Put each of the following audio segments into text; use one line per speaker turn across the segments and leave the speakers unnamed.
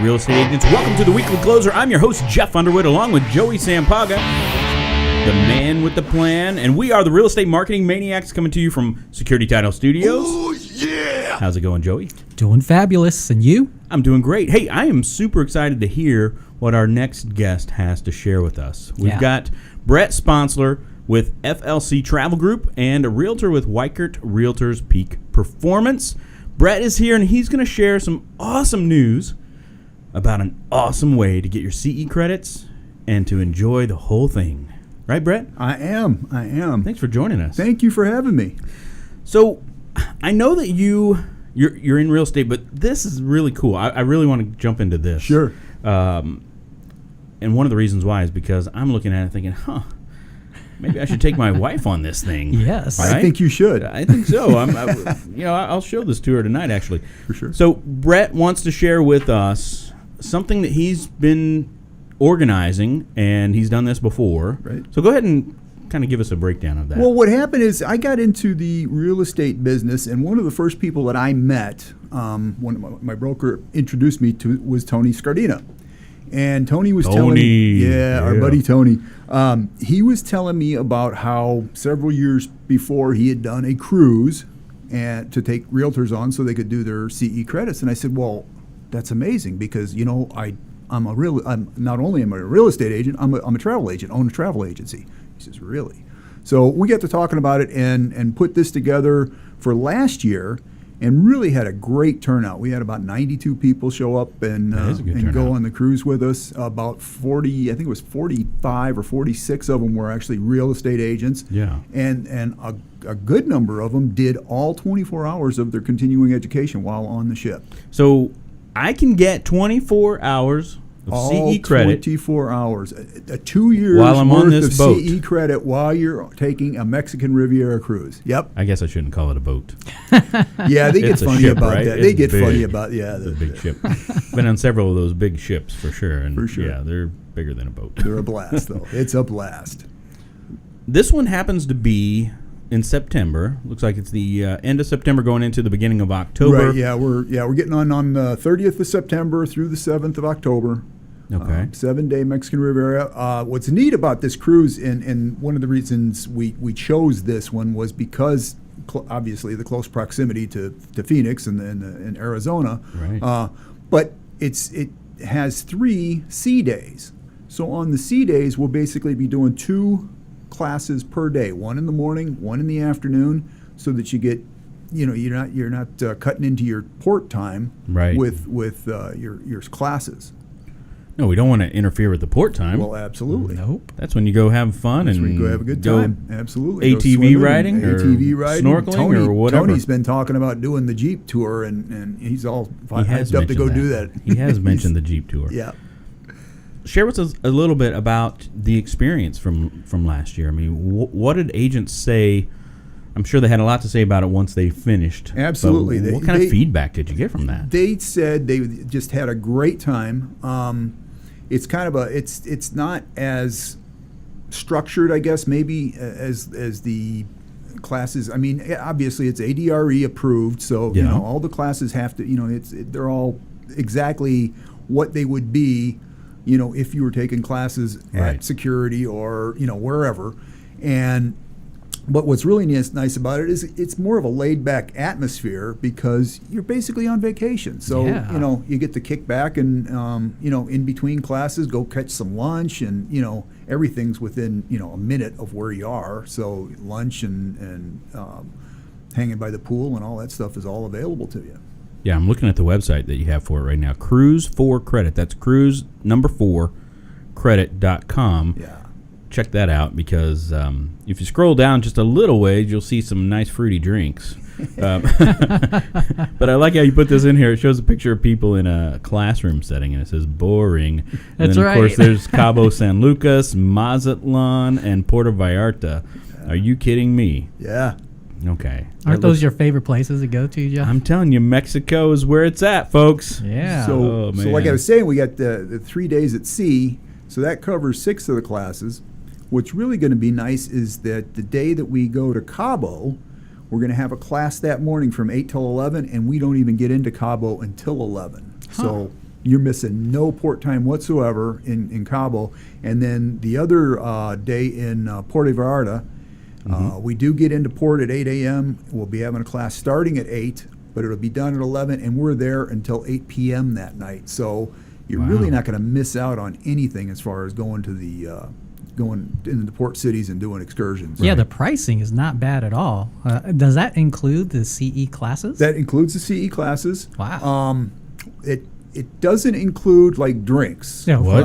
real estate agents. Welcome to the Weekly Closer. I'm your host, Jeff Underwood, along with Joey Sampaga, the man with the plan. And we are the Real Estate Marketing Maniacs coming to you from Security Title Studios.
Oh, yeah!
How's it going, Joey?
Doing fabulous. And you?
I'm doing great. Hey, I am super excited to hear what our next guest has to share with us. We've got Brett Sponsler with FLC Travel Group and a realtor with Weichert Realtors Peak Performance. Brett is here, and he's going to share some awesome news about an awesome way to get your CE credits and to enjoy the whole thing. Right, Brett?
I am.
Thanks for joining us.
Thank you for having me.
So, I know that you're in real estate, but this is really cool. I really want to jump into this.
Sure.
And one of the reasons why is because I'm looking at it thinking, maybe I should take my wife on this thing.
Yes.
Right?
I think you should.
I think so. I'll show this to her tonight, actually.
For sure.
So Brett wants to share with us something that he's been organizing, and he's done this before.
Right.
So go ahead and kind of give us a breakdown of that.
Well, what happened is I got into the real estate business, and one of the first people that I met, when my broker introduced me to, was Tony Scardina. And Tony was telling me, our buddy Tony, he was telling me about how several years before he had done a cruise and to take realtors on so they could do their CE credits. And I said, well, that's amazing because, I'm not only am I a real estate agent, I'm a travel agent, own a travel agency. He says, really? So we got to talking about it and put this together for last year. And really had a great turnout. We had about 92 people show up and go on the cruise with us. About 40, I think it was 45 or 46 of them were actually real estate agents.
Yeah.
And a good number of them did all 24 hours of their continuing education while on the ship.
So I can get 24 hours of
all
CE credit.
24 hours. A 2 years
while I'm
worth
on this
of
boat.
CE credit while you're taking a Mexican Riviera cruise. Yep.
I guess I shouldn't call it a boat.
Yeah, they get
It's a
funny
ship,
about
right?
that.
It's
They get
big.
funny about
It's a big ship. Been on several of those big ships for sure. And
For sure.
Yeah, they're bigger than a boat.
They're a blast, though. It's a blast.
This one happens to be in September. Looks like it's the end of September going into the beginning of October.
Right, yeah, we're getting on the 30th of September through the 7th of October.
Okay.
7-day Mexican Riviera. What's neat about this cruise, and one of the reasons we chose this one was because obviously the close proximity to Phoenix and Arizona.
Right.
But it has 3 sea days. So on the sea days, we'll basically be doing 2 classes per day, one in the morning, one in the afternoon, so that you get, you're not cutting into your port time
Right.
with your classes.
No, we don't want to interfere with the port time.
Well, absolutely.
Nope.
That's when you go have fun
That's
and
when you go have a good time. Absolutely. Go
ATV
swimming,
riding or
ATV riding,
snorkeling or whatever.
Tony's been talking about doing the Jeep tour, and he's all
He has
hyped up to go
mentioned
do that.
He has mentioned the Jeep tour.
Yeah.
Share with us a little bit about the experience from last year. I mean, what did agents say? I'm sure they had a lot to say about it once they finished.
Absolutely.
But what kind of feedback did you get from that?
They said they just had a great time. It's kind of it's not as structured, I guess, maybe as the classes. I mean, obviously it's ADRE approved, so all the classes have to, they're all exactly what they would be, if you were taking classes at security or wherever. But what's really nice about it is it's more of a laid-back atmosphere because you're basically on vacation. So, you get to kick back and, in between classes, go catch some lunch and, everything's within, a minute of where you are. So lunch and hanging by the pool and all that stuff is all available to you.
Yeah, I'm looking at the website that you have for it right now. Cruise 4 Credit. That's cruise number 4 credit.com.
Yeah.
Check that out because if you scroll down just a little ways, you'll see some nice fruity drinks. But I like how you put this in here. It shows a picture of people in a classroom setting, and it says boring. And
That's
then,
right.
Of course, there's Cabo San Lucas, Mazatlan, and Puerto Vallarta. Are you kidding me?
Yeah.
Okay.
Aren't those your favorite places to go to, Jeff?
I'm telling you, Mexico is where it's at, folks.
Yeah.
So like I was saying, we got the 3 days at sea, so that covers 6 of the classes. What's really going to be nice is that the day that we go to Cabo, we're going to have a class that morning from 8 till 11, and we don't even get into Cabo until 11. So You're missing no port time whatsoever in Cabo. And then the other day in Puerto Vallarta, we do get into port at 8 a.m. We'll be having a class starting at 8, but it'll be done at 11, and we're there until 8 p.m. that night. So you're really not going to miss out on anything as far as going to the going into the port cities and doing excursions.
Yeah, the pricing is not bad at all. Does that include the CE classes?
That includes the CE classes.
Wow.
It doesn't include like drinks.
Yeah,
What?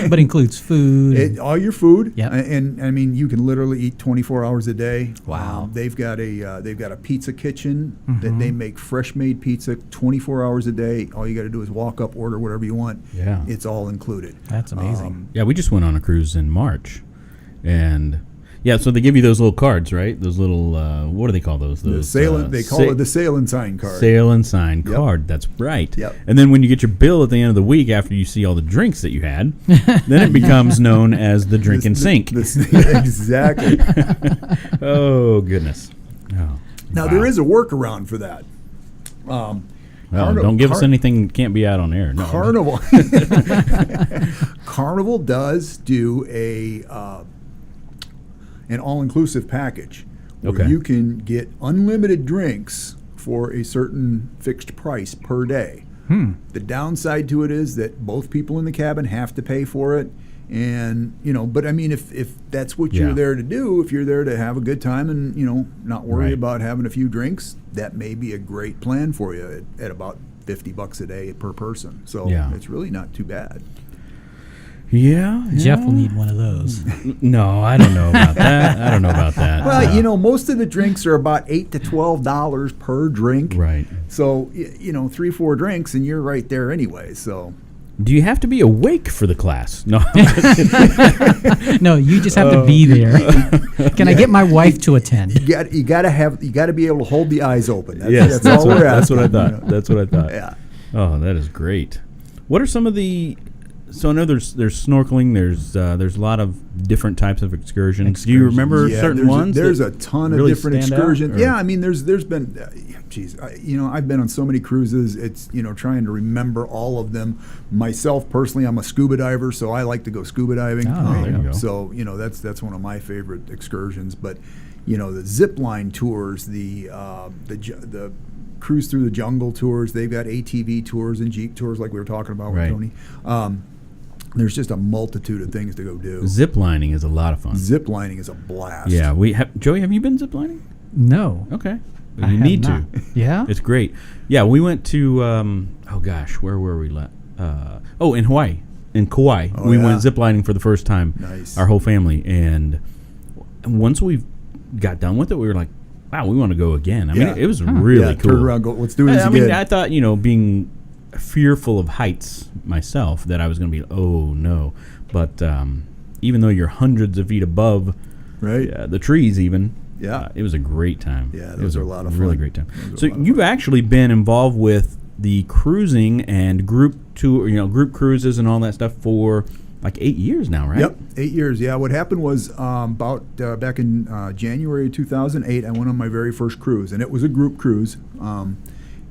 but includes food.
All your food.
Yep.
And I mean, you can literally eat 24 hours a day.
Wow.
They've got a pizza kitchen that they make fresh made pizza 24 hours a day. All you got to do is walk up, order whatever you want.
Yeah.
It's all included.
That's amazing.
Yeah, we just went on a cruise in March, and yeah, so they give you those little cards, right? Those little what do they call those?
The sail, they call it the sail and sign card.
Sail and sign card. That's right.
Yep.
And then when you get your bill at the end of the week after you see all the drinks that you had, then it becomes known as the drink and sink.
Exactly.
Oh goodness. Oh,
Now
wow.
there is a workaround for that.
Well, don't give us anything that can't be out on air. No.
Carnival. Carnival does do an all-inclusive package where you can get unlimited drinks for a certain fixed price per day. The downside to it is that both people in the cabin have to pay for it. And, but I mean, if that's what you're there to do, if you're there to have a good time and, not worry about having a few drinks, that may be a great plan for you at about $50 a day per person. So it's really not too bad.
Yeah.
Jeff will need one of those.
No, I don't know about that.
Well, most of the drinks are about $8 to $12 per drink.
Right.
So, 3-4 drinks and you're right there anyway. So,
do you have to be awake for the class? No.
No, you just have to be there. Can I get my wife to attend?
you got to be able to hold the eyes open.
That's
all we're asking.
what I thought. That's what I thought.
Yeah.
Oh, that is great. What are some of the? So I know there's snorkeling. There's a lot of different types of excursions. Do you remember certain ones?
There's a ton of
really
different
stand out,
excursions.
or?
Yeah, I mean, there's been, I've been on so many cruises. It's trying to remember all of them. Myself personally, I'm a scuba diver, so I like to go scuba diving.
Oh, there you go.
So that's one of my favorite excursions. But the zip line tours, the cruise through the jungle tours. They've got ATV tours and Jeep tours, like we were talking about with Tony. There's just a multitude of things to go do.
Zip lining is a lot of fun.
Zip lining is a blast.
Yeah, Joey, have you been zip lining?
No.
Okay.
I
You
have
need
not.
to.
Yeah?
It's great. Yeah, we went to, where were we? In Hawaii. In Kauai. We went zip lining for the first time.
Nice.
Our whole family. And once we got done with it, we were like, wow, we want to go again. I mean, it was really cool.
Turn around, go, let's do this again.
I thought, being fearful of heights myself, that I was going to be, oh no. But even though you're hundreds of feet above the trees even, it was a great time.
Yeah,
it was
are a lot of
really
fun.
great time. So you've actually been involved with the cruising and group cruises and all that stuff for like 8 years now, right?
Yep, 8 years. Yeah, what happened was back in January 2008, I went on my very first cruise, and it was a group cruise,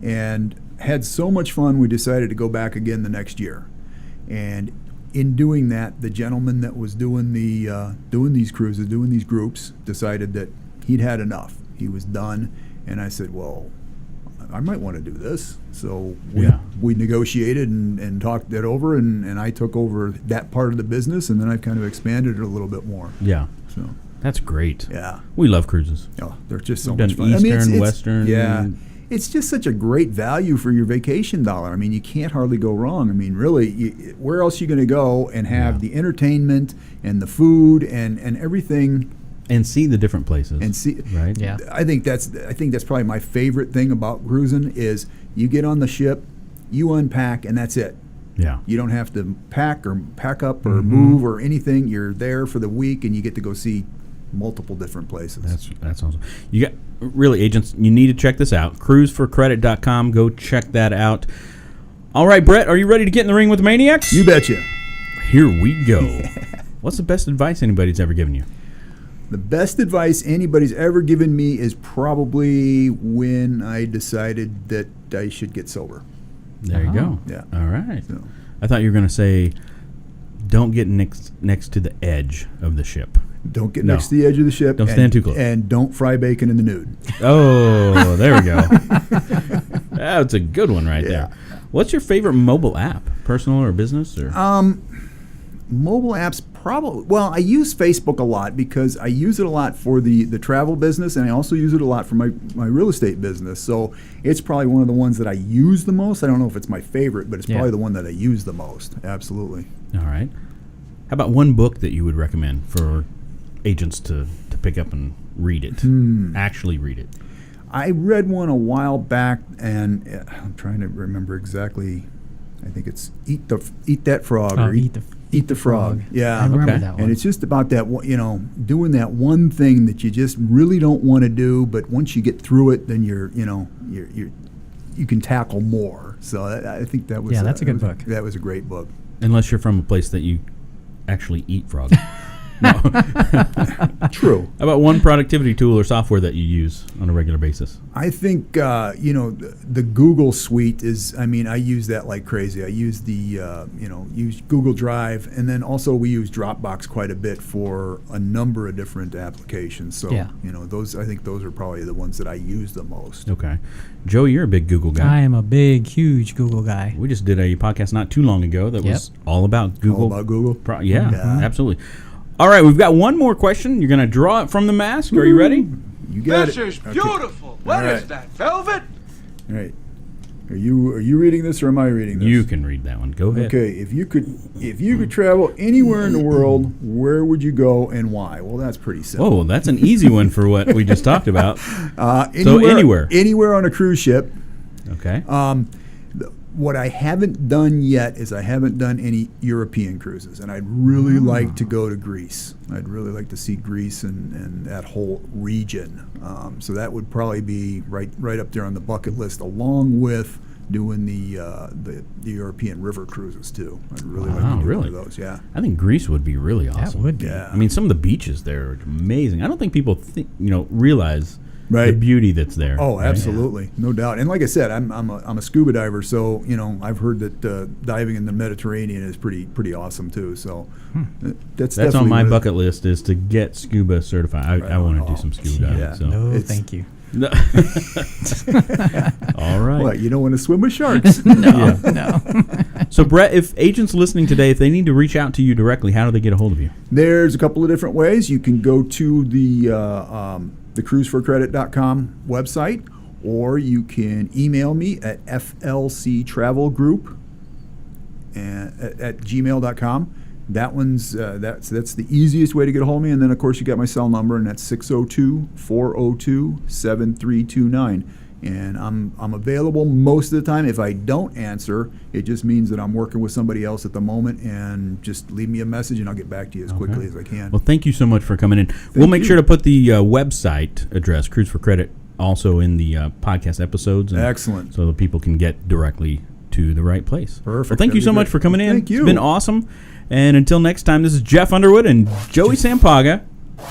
and had so much fun, we decided to go back again the next year. And in doing that, the gentleman that was doing these cruises, doing these groups, decided that he'd had enough. He was done, and I said, well, I might want to do this. So we negotiated and talked it over, and I took over that part of the business, and then I've kind of expanded it a little bit more.
Yeah.
So
that's great.
Yeah.
We love cruises.
Oh, they're just so
We've
much
done
fun.
Eastern, Western.
Yeah. It's just such a great value for your vacation dollar. I mean, you can't hardly go wrong. I mean, really, where else are you going to go and have the entertainment and the food and everything?
And see the different places.
And see,
right?
Yeah.
I think that's probably my favorite thing about cruising is you get on the ship, you unpack, and that's it.
Yeah.
You don't have to pack up or move or anything. You're there for the week, and you get to go see multiple different places.
That's awesome. You got really, agents, you need to check this out. Cruiseforcredit.com. Go check that out. All right, Brett, are you ready to get in the ring with the Maniacs?
You betcha.
Here we go. What's the best advice anybody's ever given you?
The best advice anybody's ever given me is probably when I decided that I should get sober.
There you go.
Yeah.
All right.
So.
I thought you were going to say, don't get next to the edge of the ship.
Don't get next to the edge of the ship.
Don't stand too close.
And don't fry bacon in the nude.
Oh, there we go. That's a good one right there. What's your favorite mobile app, personal or business? Or
Mobile apps, probably. Well, I use Facebook a lot because I use it a lot for the travel business, and I also use it a lot for my real estate business. So it's probably one of the ones that I use the most. I don't know if it's my favorite, but it's probably the one that I use the most. Absolutely.
All right. How about one book that you would recommend for agents to pick up and read it? Actually read it.
I read one a while back, and I'm trying to remember exactly. I think it's Eat That Frog.
Oh,
or Eat the Frog. Yeah,
I remember that one.
And it's just about that, doing that one thing that you just really don't want to do, but once you get through it, then you can tackle more. So I think that was
that's a good book.
That was a great book.
Unless you're from a place that you actually eat frogs. No.
True.
How about one productivity tool or software that you use on a regular basis?
I think the Google suite is. I mean, I use that like crazy. I use use Google Drive, and then also we use Dropbox quite a bit for a number of different applications. So those, I think those are probably the ones that I use the most.
Okay, Joey, you're a big Google guy.
I am a big, huge Google guy.
We just did a podcast not too long ago that was all about Google.
All about Google.
Absolutely. All right, we've got one more question. You're going to draw it from the mask. Are you ready?
You got
this
it.
This is beautiful. What is that, velvet?
All right. Are you reading this or am I reading this?
You can read that one. Go ahead.
Okay. If you could travel anywhere in the world, where would you go and why? Well, that's pretty simple.
Oh, that's an easy one for what we just talked about.
Anywhere on a cruise ship.
Okay.
What I haven't done yet is I haven't done any European cruises, and I'd really like to go to Greece. I'd really like to see Greece and that whole region. So that would probably be right up there on the bucket list, along with doing the European river cruises too. I'd really like to do one of those. Yeah,
I think Greece would be really awesome.
That would be.
Yeah.
I mean, some of the beaches there are amazing. I don't think people realize the beauty that's there.
Oh, absolutely, no doubt. And like I said, I'm a scuba diver, so I've heard that diving in the Mediterranean is pretty awesome too. So that's
on my bucket list is to get scuba certified. I want to do some scuba diving.
Yeah.
So.
No, thank you.
No. All right.
What, you don't want to swim with sharks?
No.
So, Brett, if agents listening today, if they need to reach out to you directly, how do they get a hold of you?
There's a couple of different ways. You can go to the cruiseforcredit.com website, or you can email me at flctravelgroup at gmail.com. That one's that's the easiest way to get a hold of me. And then, of course, you got my cell number, and that's 602-402-7329. And I'm available most of the time. If I don't answer, it just means that I'm working with somebody else at the moment, and just leave me a message, and I'll get back to you as quickly as I can.
Well, thank you so much for coming in. We'll make sure to put the website address, Cruise for Credit, also in the podcast episodes.
Excellent.
So that people can get directly to the right place.
Perfect.
Well, thank you so much for coming in.
Thank you.
It's been awesome. And until next time, this is Jeff Underwood and Joey Sampaga.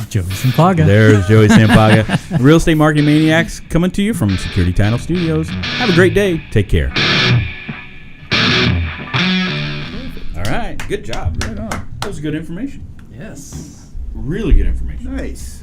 Joey Sampaga.
There's Joey Sampaga. Real Estate Marketing Maniacs coming to you from Security Title Studios. Have a great day. Take care. All right. Good job.
Right on.
That was good information.
Yes.
Really good information.
Nice.